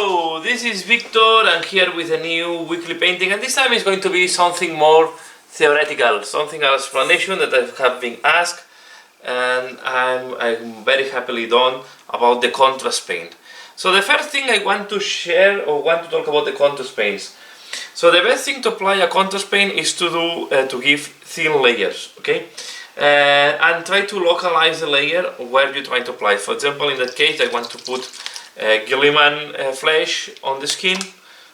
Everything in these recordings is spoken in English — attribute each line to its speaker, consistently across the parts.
Speaker 1: Hello, this is Victor and here with a new weekly painting, and this time it's going to be something more theoretical, something an explanation that I have been asked and I'm very happily done about the contrast paint. So the first thing I want to share or want to talk about the contrast paints. So the best thing to apply a contrast paint is to give thin layers, okay? And try to localize the layer where you're trying to apply. For example, in that case I want to put Gilliman flesh on the skin.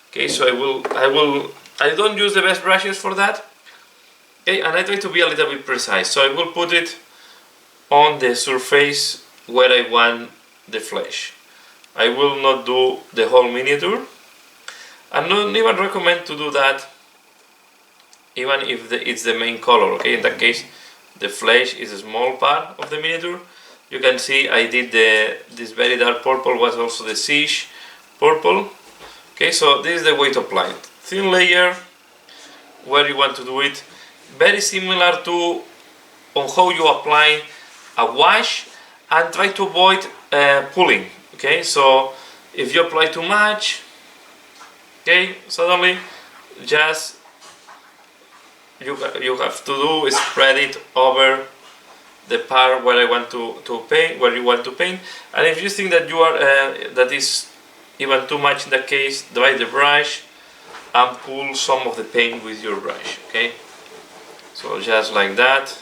Speaker 1: Okay, so I don't use the best brushes for that. Okay, and I try to be a little bit precise. So I will put it on the surface where I want the flesh. I will not do the whole miniature. I don't even recommend to do that even if it's the main color. Okay, in that case the flesh is a small part of the miniature. You can see I did this very dark purple was also the siege purple. Okay, so this is the way to apply it. Thin layer where you want to do it. Very similar to on how you apply a wash, and try to avoid pulling. Okay, so if you apply too much, okay, suddenly just you have to do is spread it over the part where I want to paint, where you want to paint. And if you think that you are that is even too much in that case, dry the brush and pull some of the paint with your brush. Okay, so just like that,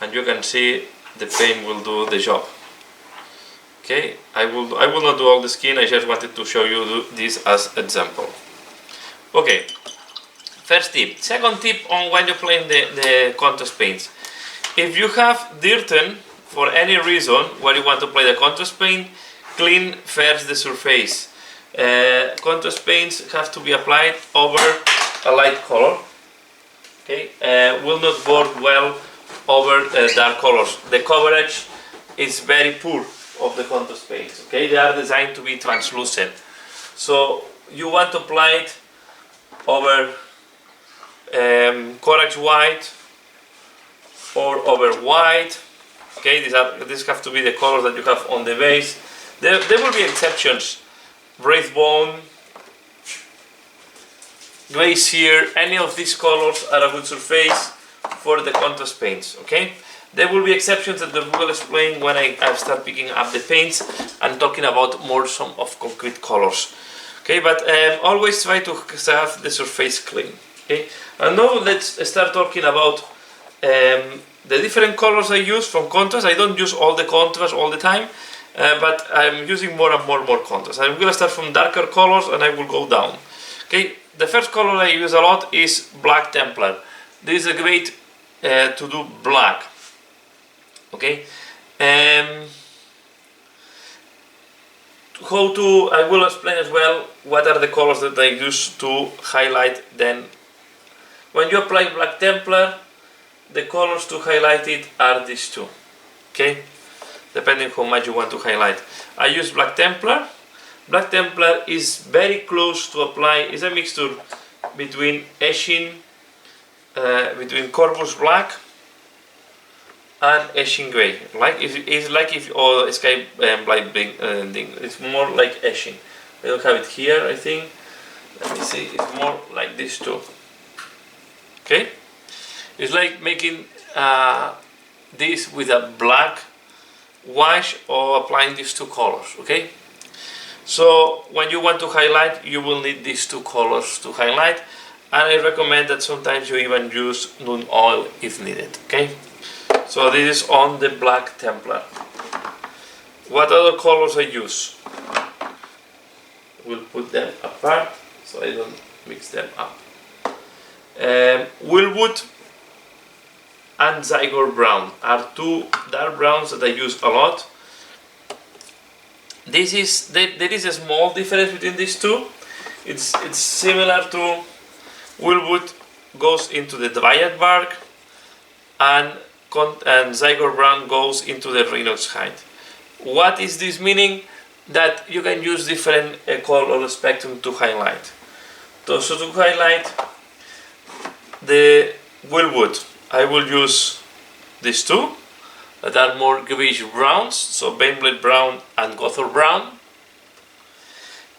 Speaker 1: and you can see the paint will do the job. Okay, I will not do all the skin. I just wanted to show you this as example. Okay, first tip. Second tip on when you're playing the contrast paints. If you have dirt for any reason where you want to apply the contrast paint, clean first the surface. Contrast paints have to be applied over a light color. Okay, will not work well over dark colors. The coverage is very poor of the contrast paints. Okay, they are designed to be translucent. So you want to apply it over corax white or over white. Okay, these have to be the colors that you have on the base. There will be exceptions. Wraithbone, Glacier, any of these colors are a good surface for the contrast paints. Okay, there will be exceptions that I will explain when I start picking up the paints and talking about more some of concrete colors. Okay, but always try to have the surface clean. Okay, and now let's start talking about the different colors I use from contrast. I don't use all the contrast all the time, but I'm using more and more contrast. I'm going to start from darker colors and I will go down. Okay, the first color I use a lot is Black Templar. This is a great to do black. Okay, I will explain as well what are the colors that I use to highlight. Then when you apply Black Templar, the colors to highlight it are these two. Okay, depending how much you want to highlight. I use Black Templar. Black Templar is very close to apply. It's a mixture between etching, between Corvus Black and etching gray. Sky black thing. It's more like etching. I don't have it here, I think. Let me see. It's more like this too. Okay, it's like making this with a black wash or applying these two colors. Okay, so when you want to highlight, you will need these two colors to highlight, and I recommend that sometimes you even use nude oil if needed. Okay, so this is on the Black Templar. What other colors I use? We'll put them apart so I don't mix them up. Willwood and Zygor Brown are two dark browns that I use a lot. There is a small difference between these two. It's similar to Willwood goes into the Dryad bark and Zygor Brown goes into the Rhinox hide. What is this meaning? That you can use different color spectrum to highlight. So to highlight the Willwood, I will use these two that are more greenish browns, so Baneblade Brown and Gothor Brown.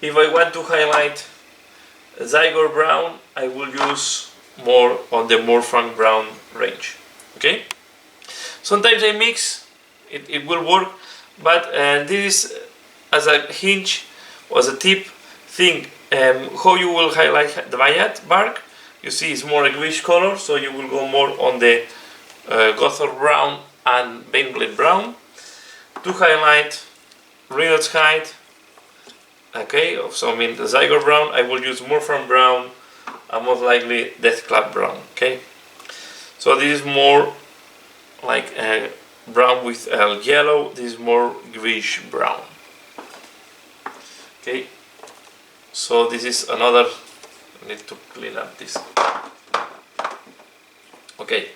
Speaker 1: If I want to highlight Zygor brown, I will use more on the Morphan brown range. Okay. Sometimes I mix, it will work, but this is as a hinge or as a tip thing. How you will highlight the Bayat bark. You see it's more a greenish color, so you will go more on the Gothard brown and Bainblade brown to highlight Reynolds hide. Okay, so I mean the Zygor brown, I will use Morphan brown and most likely Deathclap brown. Okay, so this is more like brown with yellow. This is more greenish brown. Okay, so this is another. I need to clean up this. Okay,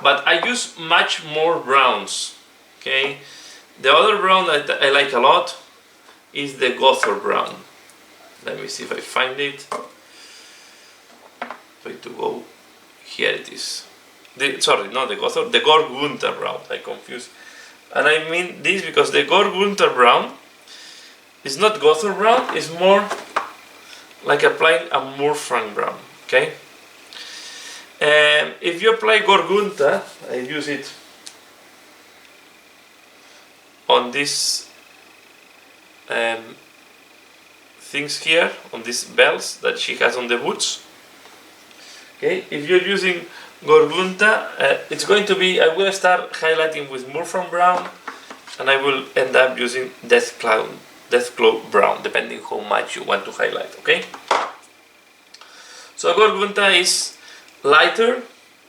Speaker 1: but I use much more browns. Okay, the other brown that I like a lot is the Gothard brown. Let me see if I find it. Try to go. Here it is. Sorry, not the Gothard, the Gorgunta brown. I confused. And I mean this because the Gorgunta brown is not Gothard brown, it's more like applying a Morphan brown. Okay? If you apply Gorgunta, I use it on these things here, on these bells that she has on the boots. Okay, if you're using Gorgunta, it's going to be, I will start highlighting with Morphan brown, and I will end up using Deathclaw brown, depending how much you want to highlight. Okay, so Gorgunta is lighter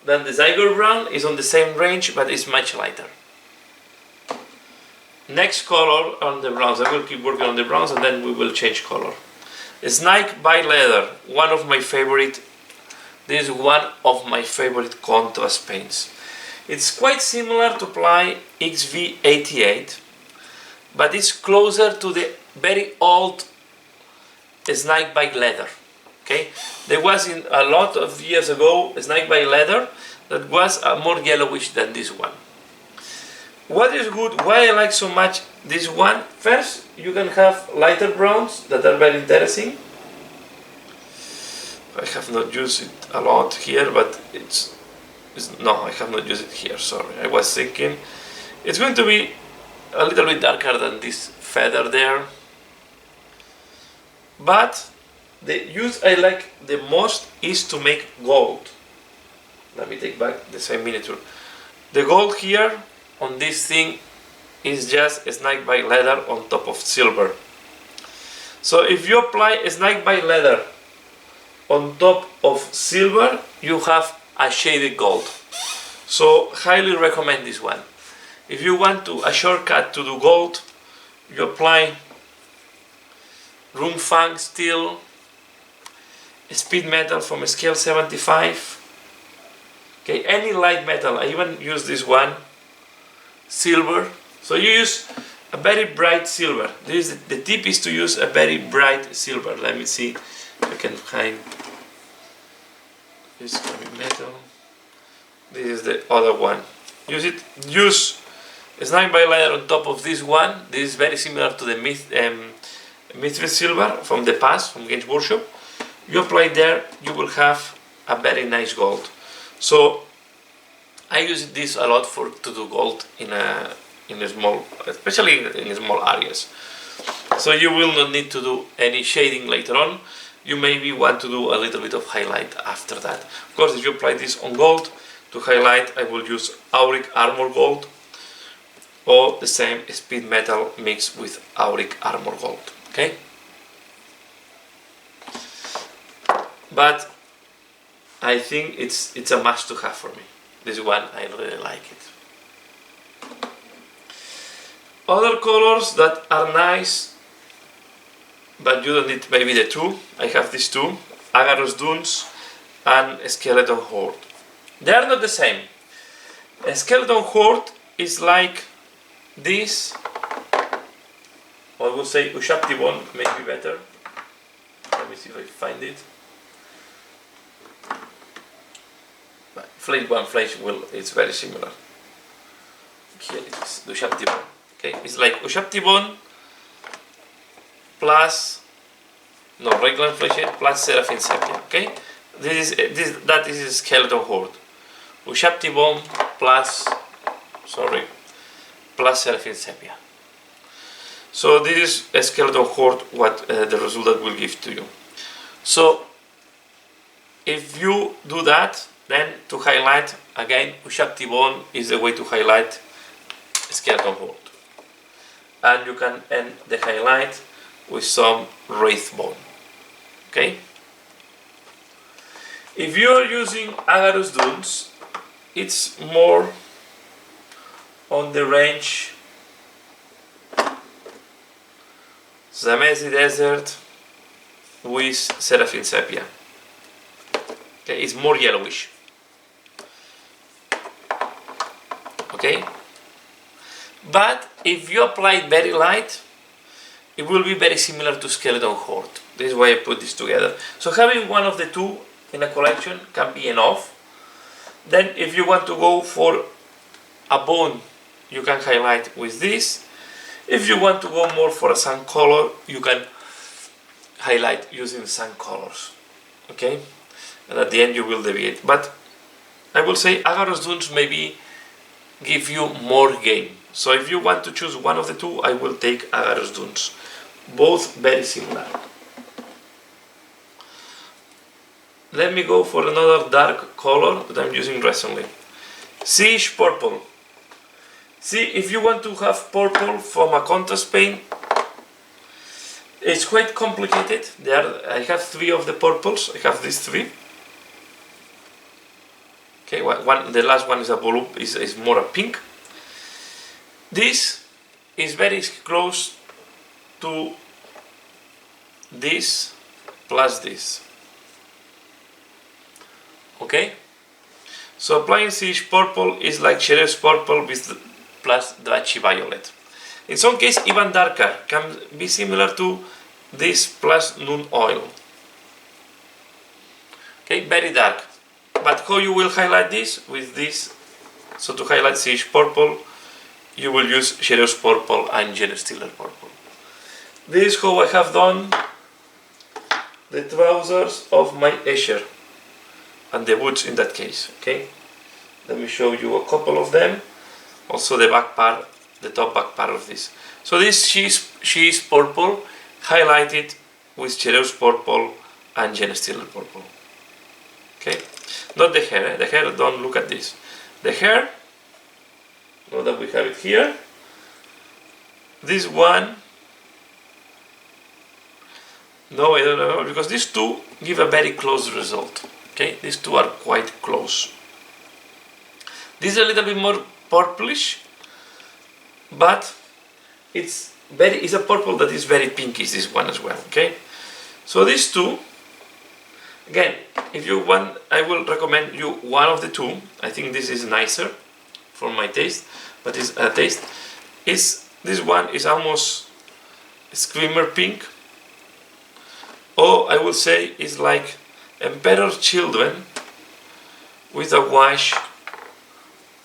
Speaker 1: than the Zygor brown, is on the same range, but it's much lighter. Next color on the browns, I will keep working on the browns and then we will change color. Snake by Leather, one of my favorite. This is one of my favorite contrast paints. It's quite similar to apply XV88, but it's closer to the very old Snake by Leather. Okay, there was in a lot of years ago a Snake by Leather that was more yellowish than this one. What is good, why I like so much this one? First, you can have lighter browns that are very interesting. I have not used it a lot here, but no, I have not used it here, sorry. I was thinking it's going to be a little bit darker than this feather there. But the use I like the most is to make gold. Let me take back the same miniature. The gold here on this thing is just a Snake by Leather on top of silver. So if you apply a Snake by Leather on top of silver, you have a shaded gold. So highly recommend this one. If you want a shortcut to do gold, you apply Rumfang steel, speed metal from scale 75. Okay, any light metal. I even use this one. Silver. So you use a very bright silver. The tip is to use a very bright silver. Let me see if I can find this metal. This is the other one. Use Snake by Leather on top of this one. This is very similar to the Mithril silver from the past, from Games Workshop. You apply there, you will have a very nice gold. So I use this a lot to do gold in a small, especially in small areas. So you will not need to do any shading later on. You maybe want to do a little bit of highlight after that. Of course, if you apply this on gold to highlight, I will use Auric Armor Gold or the same speed metal mixed with Auric Armor Gold. Okay, but I think it's a must to have for me. This one, I really like it. Other colors that are nice, but you don't need maybe the two. I have these two, Agaros Dunes and Skeleton Horde. They are not the same. A Skeleton Horde is like this. I would say Ushaptibon may be better. Let me see if I find it. Flesh it's very similar. Here it is, Ushaptibon. Okay, it's like Ushaptibon plus, no, regular flechette plus Seraphim Sepia, okay? That is a skeleton horde. Ushapti bomb plus, plus Seraphim Sepia. So this is a skeleton horde, what the result that will give to you. So if you do that, then to highlight, again, Ushapti bomb is the way to highlight skeleton horde. And you can end the highlight with some wraith bone. Okay? If you are using Agarus Dunes, it's more on the range Zamesi Desert with Seraphim Sepia. Okay, it's more yellowish. Okay? But if you apply it very light, it will be very similar to Skeleton Horde. This is why I put this together. So having one of the two in a collection can be enough. Then if you want to go for a bone, you can highlight with this. If you want to go more for a sun color, you can highlight using sun colors. Okay? And at the end you will deviate. But I will say Agarus Dunes maybe give you more game. So if you want to choose one of the two, I will take Agarus Dunes. Both very similar. Let me go for another dark color that I'm using recently. Siege Purple. See, if you want to have purple from a contrast paint, it's quite complicated. I have three of the purples. I have these three. Okay, the last one is a blue, is more a pink. This is very close to this plus this. Okay? So applying Siege Purple is like Sheriff's Purple with plus Drachi Violet. In some case even darker, can be similar to this plus Noon Oil. Okay, very dark. But how you will highlight this? With this. So to highlight Siege Purple, you will use Sheriff's Purple and Genestealer Purple. This is how I have done the trousers of my Escher and the boots in that case. Okay, let me show you a couple of them. Also the back part, the top back part of this. So this she is purple, highlighted with Sheriff's Purple and Genestealer Purple. Okay, not the hair. The hair, don't look at this. The hair, now that we have it here, this one, no, I don't know, because these two give a very close result. Okay, these two are quite close. This is a little bit more purplish, but it's a purple that is very pinkish, this one as well. Okay, so these two, again, if you want, I will recommend you one of the two. I think this is nicer for my taste, but it's a taste. This one is almost Screamer pink, or I will say is like Emperor Children with a wash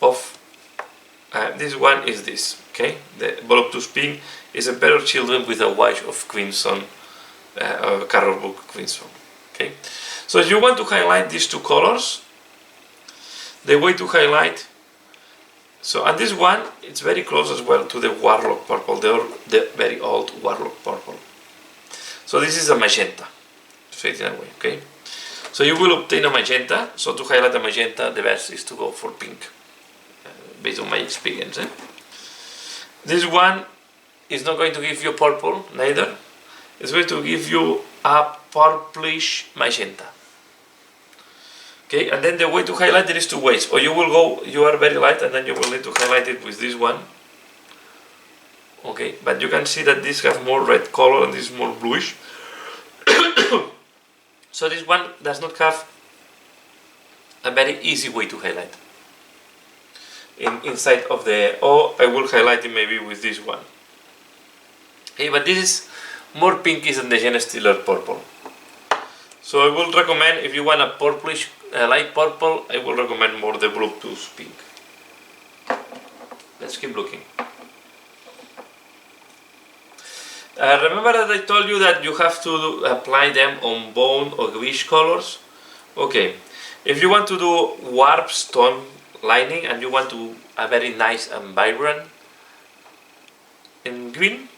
Speaker 1: of this one is this. Okay, the voluptuous pink is Emperor Children with a wash of crimson, Carol Book crimson. Okay, so if you want to highlight these two colors, the way to highlight, so and this one, it's very close as well to the Warlock Purple, the very old Warlock Purple. So this is a magenta, straight in a way. Okay, so you will obtain a magenta. So to highlight a magenta, the best is to go for pink, based on my experience. This one is not going to give you purple, neither. It's going to give you a purplish magenta. Okay, and then the way to highlight it is two ways. Or you will go, you are very light, and then you will need to highlight it with this one. Okay, but you can see that this has more red color and this is more bluish. So this one does not have a very easy way to highlight. Inside of the, or I will highlight it maybe with this one. Okay, but this is more pinkish than the Genestealer Purple. So I will recommend, if you want a purplish, light purple, I will recommend more the Voluptuous pink. Let's keep looking. Remember that I told you that you have to apply them on bone or greenish colors? Okay, if you want to do warp stone lining and you want to a very nice and vibrant in green,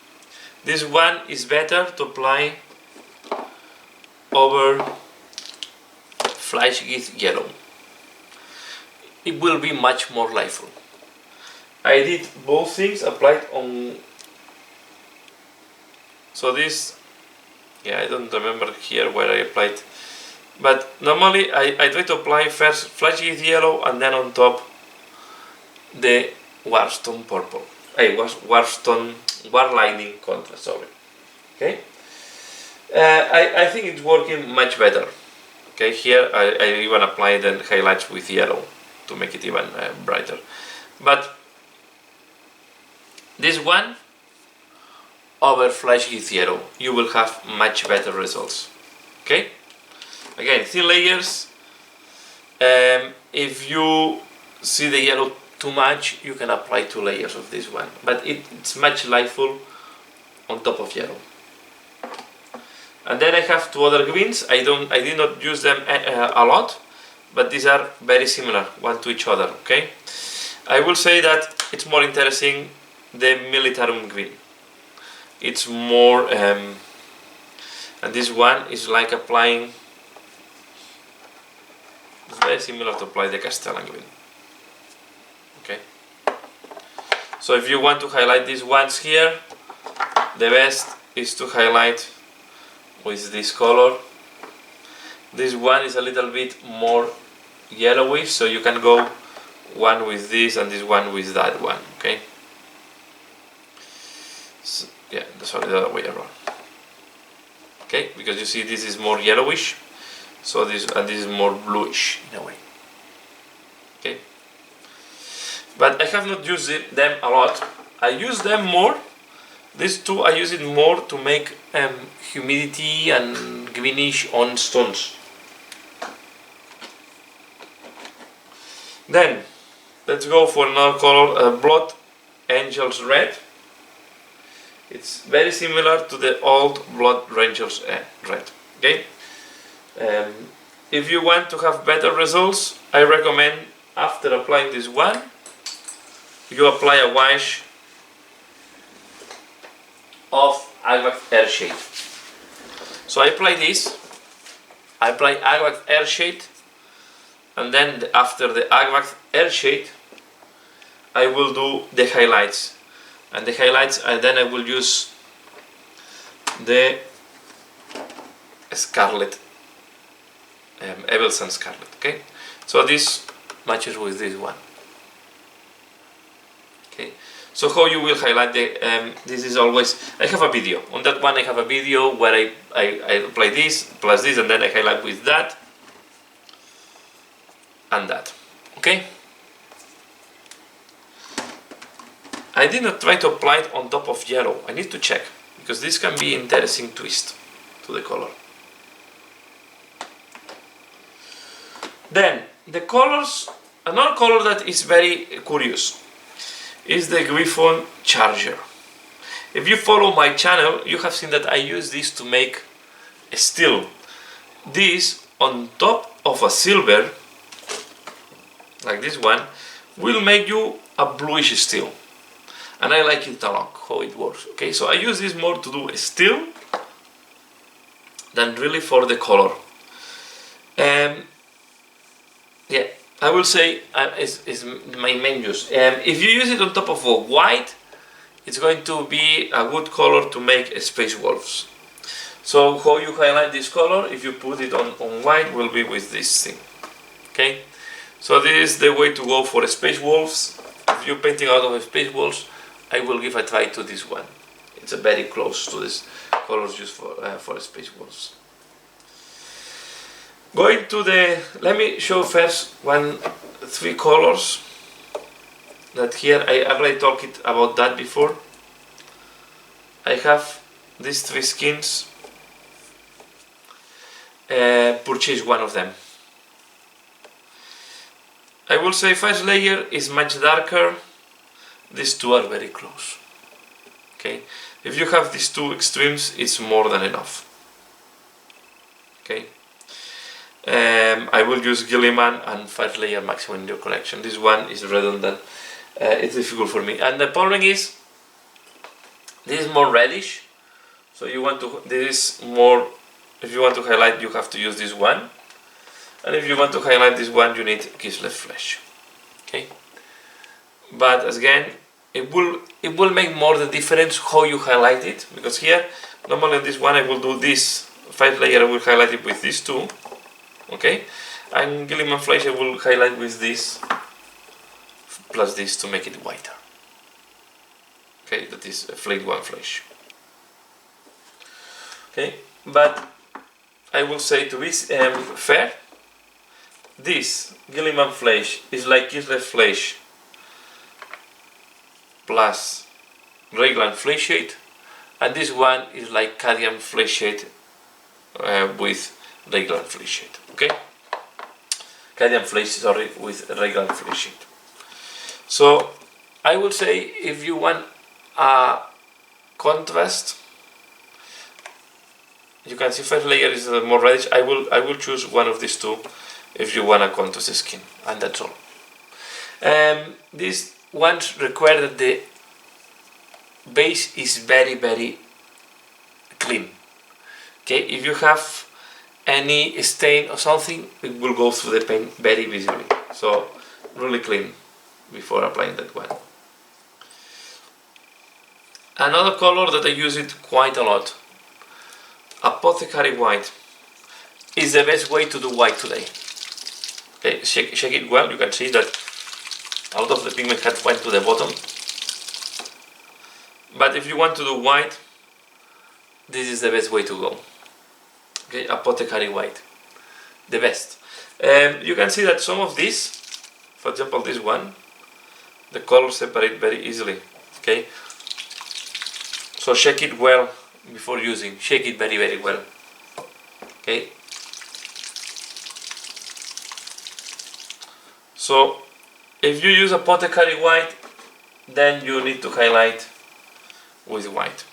Speaker 1: this one is better to apply over flash with yellow. It will be much more lively. I did both things applied on. So this, yeah, I don't remember here where I applied, but normally I try to apply first flash with yellow and then on top the warstone purple. Warstone war lining contrast. Sorry. Okay. I think it's working much better. Okay, here I even apply the highlights with yellow to make it even brighter. But this one over flash with yellow, you will have much better results. Okay. Again, thin layers. If you see the yellow too much, you can apply 2 layers of this one, but it's much lively on top of yellow. And then I have 2 other greens. I did not use them a lot, but these are very similar one to each other. Okay, I will say that it's more interesting the militarum green. It's more, and this one is like applying. It's very similar to apply the Castellan green. Okay. So if you want to highlight these ones here, the best is to highlight with this color. This one is a little bit more yellowish, so you can go one with this and this one with that one. Okay. So, yeah, sorry, the other way around. Okay, because you see this is more yellowish, so this is more bluish in a way. Okay. But I have not used them a lot. I use them more. These 2 I use it more to make humidity and greenish on stones. Then let's go for another color, Blood Angels Red. It's very similar to the old Blood Angels Red. Okay. If you want to have better results, I recommend after applying this one, you apply a wash of Agvac Airshade. So I apply this, I apply Agvac Airshade, and then after the Agvac Airshade, I will do the highlights. And the highlights, and then I will use the Scarlet, Evelson Scarlet. Okay, so this matches with this one. Okay, so how you will highlight the, this is always, I have a video, on that one I have a video where I apply this, plus this, and then I highlight with that, and that, okay? I did not try to apply it on top of yellow, I need to check, because this can be interesting twist to the color. Then, the colors, another color that is very curious, is the Griffon Charger. If you follow my channel, you have seen that I use this to make a steel. This on top of a silver, like this one, will make you a bluish steel. And I like it a lot, how it works. Okay, so I use this more to do a steel than really for the color. Yeah, I will say is my main use. If you use it on top of a white, it's going to be a good color to make space wolves. So how you highlight this color, if you put it on white, will be with this thing. Okay, so this is the way to go for space wolves. If you're painting out of space wolves, I will give a try to this one. It's a very close to this colors used for space wolves. Going to the, let me show first 3 colors that here I already talked about that before. I have these 3 skins. Purchase one of them. I will say first layer is much darker. These 2 are very close. Okay, If you have these two extremes, it's more than enough. Okay. I will use Gilliman and 5 layer maximum in your collection. This one is redundant. It's difficult for me. And the problem is, this is more reddish. So you want to, this is more, if you want to highlight, you have to use this one. And if you want to highlight this one, you need Kislev flash. Okay. But again, it will make more the difference how you highlight it, because here normally on this one I will do this 5 layer, I will highlight it with these two, okay, and Gilliman flash I will highlight with this plus this to make it whiter. Okay, that is a flake one flash. Okay, but I will say to be fair, this Gilliman flash is like Kislev flash plus Raglan flash shade, and this one is like Cadmium flash shade with Raglan flash shade. Okay, Cadmium flash, sorry, with Raglan flash shade. So I will say, if you want a contrast, you can see 5 layer is more reddish. I will choose one of these two if you want a contrast skin, and that's all. These ones require that the base is very clean. Okay, if you have any stain or something, it will go through the paint very visibly. So really clean before applying that one. Another color that I use it quite a lot, Apothecary white, is the best way to do white today. Okay, check it well. You can see that a lot of the pigment had went to the bottom. But if you want to do white, this is the best way to go. Okay, Apothecary white, the best. You can see that some of these, for example this one, the colors separate very easily. Okay, so shake it well before using. Shake it very well. Okay. So if you use Apothecary white, then you need to highlight with white.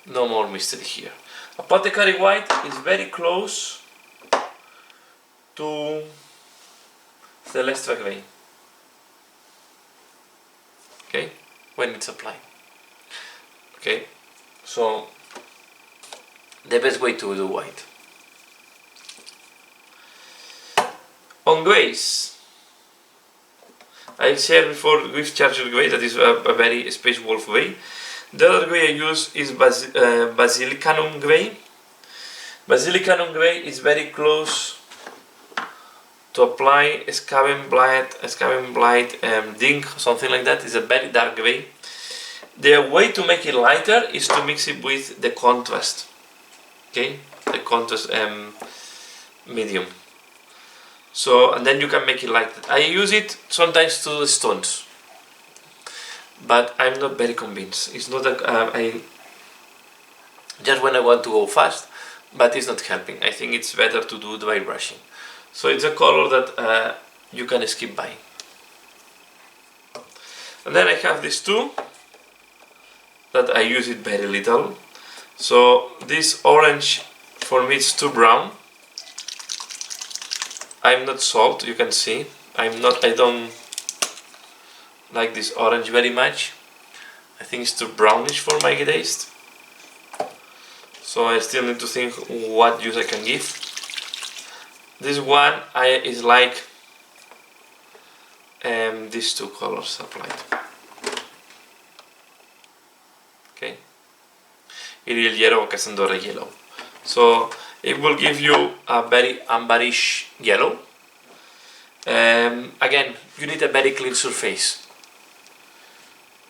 Speaker 1: No more mystery here. Apothecary white is very close to Celestra Grey. Okay, when it's applied. Okay, so the best way to do white. On grays, I said before with charger gray, that is a very Space Wolf gray. The other gray I use is Basilicanum gray. Basilicanum gray is very close to apply Scaven Blight, Dink, something like that. It's a very dark gray. The way to make it lighter is to mix it with the contrast. Okay, the contrast medium. So, and then you can make it like that. I use it sometimes to the stones, but I'm not very convinced. It's not a, just when I want to go fast, but it's not helping. I think it's better to do dry brushing. So it's a color that you can skip by. And then I have these two that I use it very little. So this orange, for me it's too brown. I'm not sold, you can see. I don't like this orange very much. I think it's too brownish for my taste. So I still need to think what use I can give. This one is like these two colors applied. Okay, Iriel yellow or Cassandra yellow. So it will give you a very amberish yellow. Again, you need a very clean surface.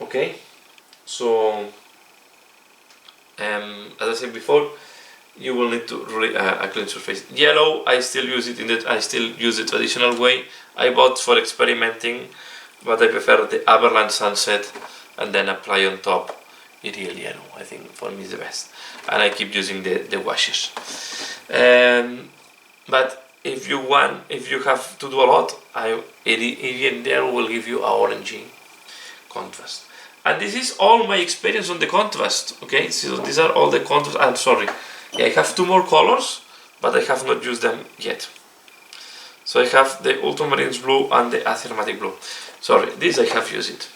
Speaker 1: Okay, so as I said before, you will need to really a clean surface. Yellow, I still use it the traditional way. I bought for experimenting, but I prefer the Aberland Sunset and then apply on top Iriel yellow. I think for me is the best, and I keep using the washes. But if you have to do a lot, Iriel yellow will give you a orangey contrast. And this is all my experience on the contrast. Okay, so these are all the contrast. I'm sorry, yeah, I have 2 more colors, but I have not used them yet. So I have the ultramarine blue and the achromatic blue. Sorry, this I have used it.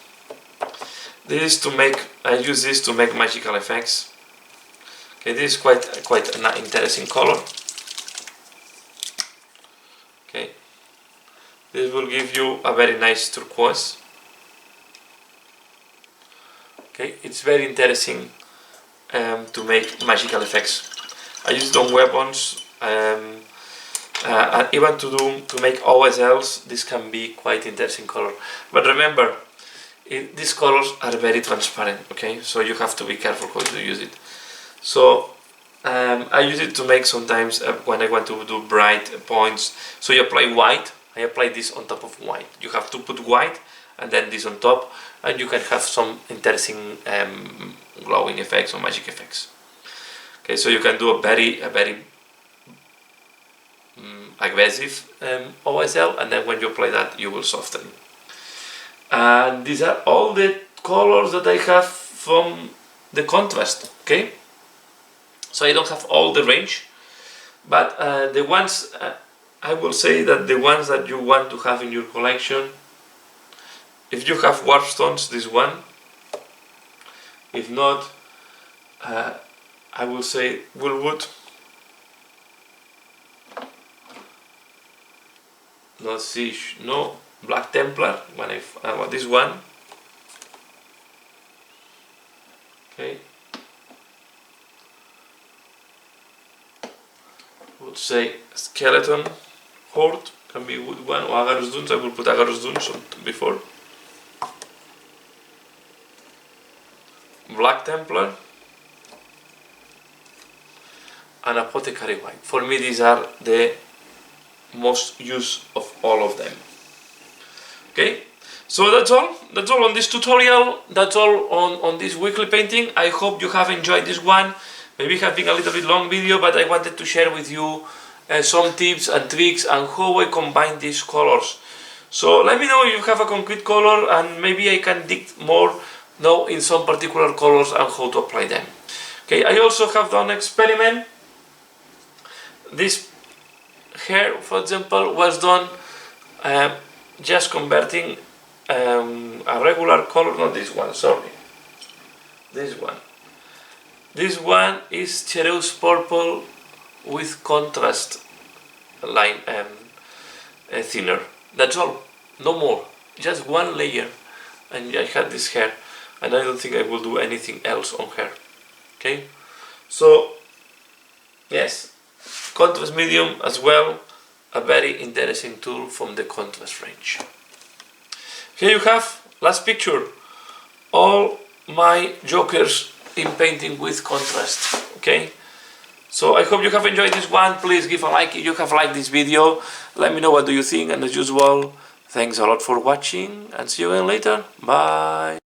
Speaker 1: This is to make, I use this to make magical effects. Okay, this is quite an interesting color. Okay, this will give you a very nice turquoise. Okay, it's very interesting to make magical effects. I use it on weapons, and even to make OSLs. This can be quite interesting color. But remember, these colors are very transparent. Okay, so you have to be careful how to use it. So I use it to make sometimes when I want to do bright points. So you apply white. I apply this on top of white. You have to put white and then this on top, and you can have some interesting glowing effects or magic effects. Okay, so you can do a very aggressive OSL, and then when you apply that, you will soften. And these are all the colors that I have from the contrast. Okay, so I don't have all the range, but the ones I will say that the ones that you want to have in your collection. If you have warpstones, this one. If not, I will say Woolwood. No Siege, no Black Templar. When I want this one. Okay. I would say Skeleton Horde can be wood one, or Agarus Dunes. I will put Agarus Dunes before. Black Templar and Apothecary White. For me, these are the most used of all of them. Okay, so that's all on this tutorial. That's all on this weekly painting. I hope you have enjoyed this one. Maybe it has been a little bit long video, but I wanted to share with you some tips and tricks and how I combine these colors. So let me know if you have a concrete color, and maybe I can dig more now in some particular colors and how to apply them. Okay, I also have done an experiment. This hair, for example, was done just converting a regular color, not this one, sorry, this one. This one is Chereus purple with contrast line thinner. That's all, no more, just one layer, and I had this hair, and I don't think I will do anything else on her. Okay, so yes, contrast medium as well, a very interesting tool from the contrast range. Here you have, last picture, all my jokers in painting with contrast. Okay, so I hope you have enjoyed this one. Please give a like if you have liked this video. Let me know what do you think, and as usual, thanks a lot for watching, and see you again later. Bye.